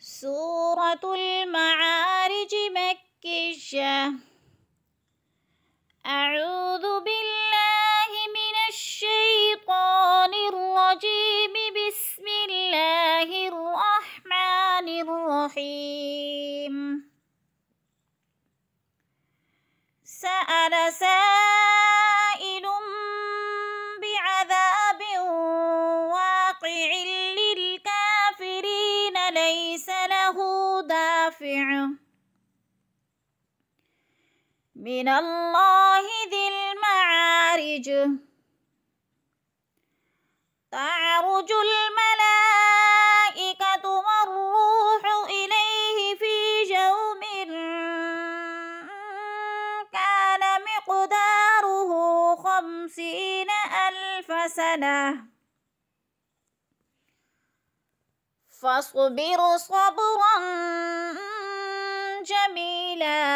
سورة المعارج مكية. أعوذ بالله من الشيطان الرجيم. بسم الله الرحمن الرحيم. سأل سائل بعذاب واقع للكافرين ليس له دافع من الله ذي المعارج. تعرج الملائكة والروح إليه في يوم كان مقداره 50,000 سنة فاصبر صبرا جميلا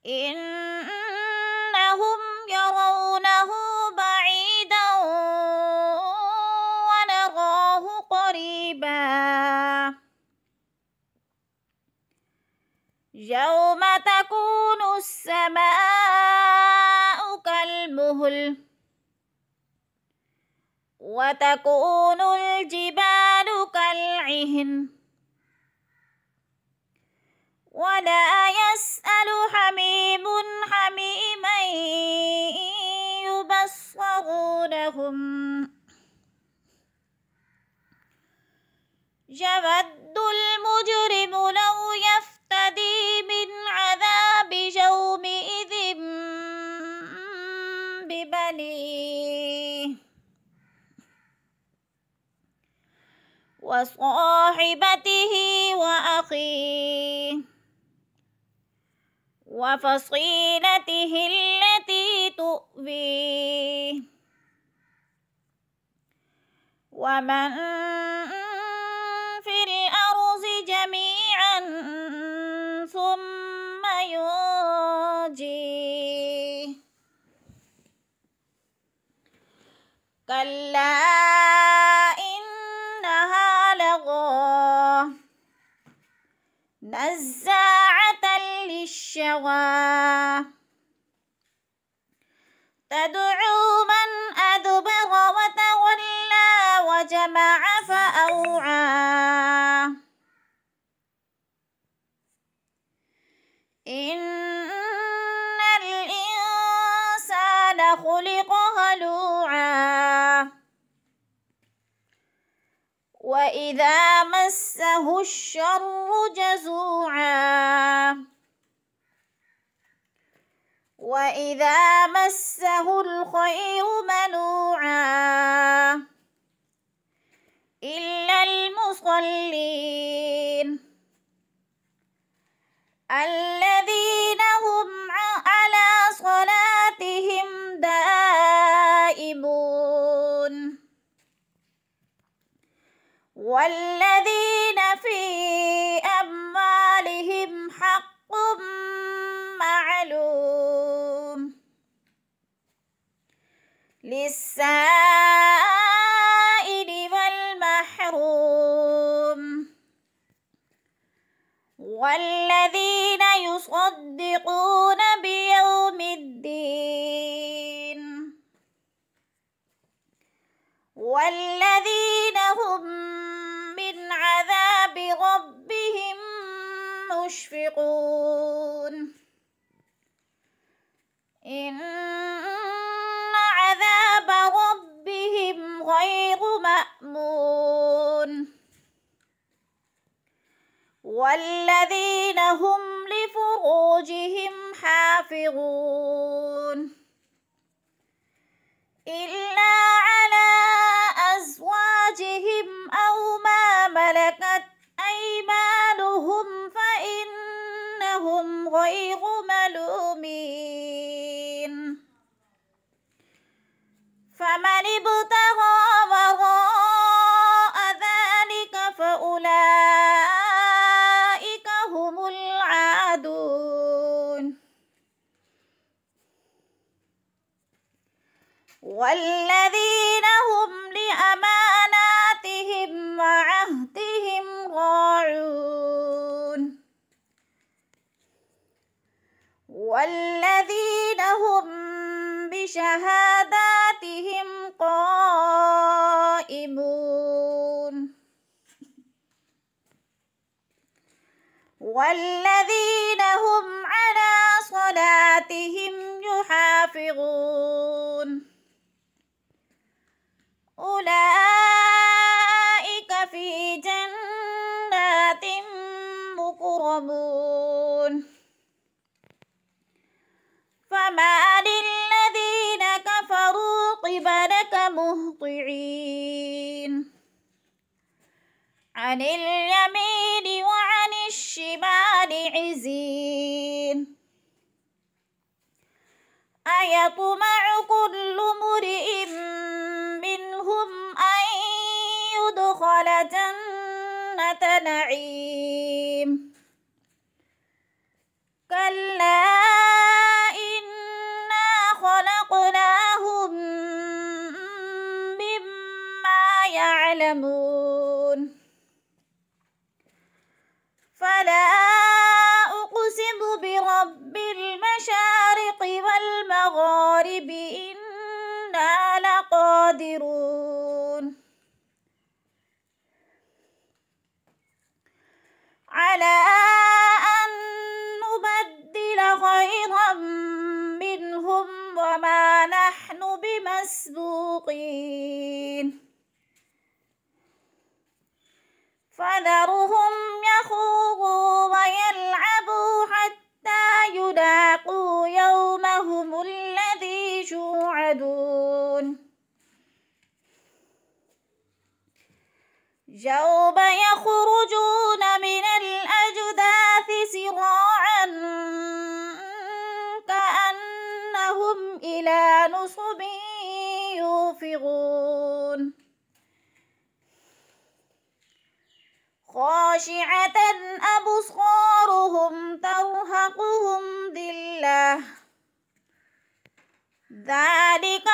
إنهم يرونه بعيدا ونراه قريبا. يوم تكون السماء كالمهل وتكون الجبال كالعهن ولا يسأل حميم حميما يبصرونهم. يود المجرم لو يفتدي من عذاب يومئذ ببنيه وصاحبته وأخيه وفصيلته التي تؤويه ومن في الأرض جميعا ثم ينجيه. كلا إنها لظى نزاعة للشوى تدعو من أدبر وتولى وجمع فأوعى. إن الإنسان خلق هلوعا وإذا مسه الشر جزوعا وإذا مسه الخير منوعا إلا المصلين الذين هم على صلاتهم دائمون والذين في أموالهم حق معلوم للسائل والمحروم والذين يصدقون بيوم الدين والذين هم من عذاب ربهم مشفقون. إن عذاب ربهم غير مأمون والذين هم لفروجهم حافظون إلا على أزواجهم أو ما ملكت أيمانهم فإنهم غير ملومين. فمن ابتغى وراء ذلك فأولئك هم العادون. والذين هم لأماناتهم والذين هم بشهاداتهم قائمون والذين هم على صلاتهم يحافظون أولئك في جنات مكرمون فما للذين كفروا قبلك مهطعين عن اليمين وعن الشمال عزين أيطمع كل امرئ منهم أن يدخل جنة نعيم كلا إنا خلقناهم مما يعلمون فلا أقسم برب المشارق والمغارب إنا لقادرون على أن نبدل خيرا منهم وما نحن بمسبوقين فذرهم يخوضوا ويلعبوا حتى يلاقوا يومهم الذي يوعدون يوم يخرجون من الأجداث سراعا كأنهم إلى نصب يوفضون خاشعة أبصارهم ترهقهم ذلة ذلك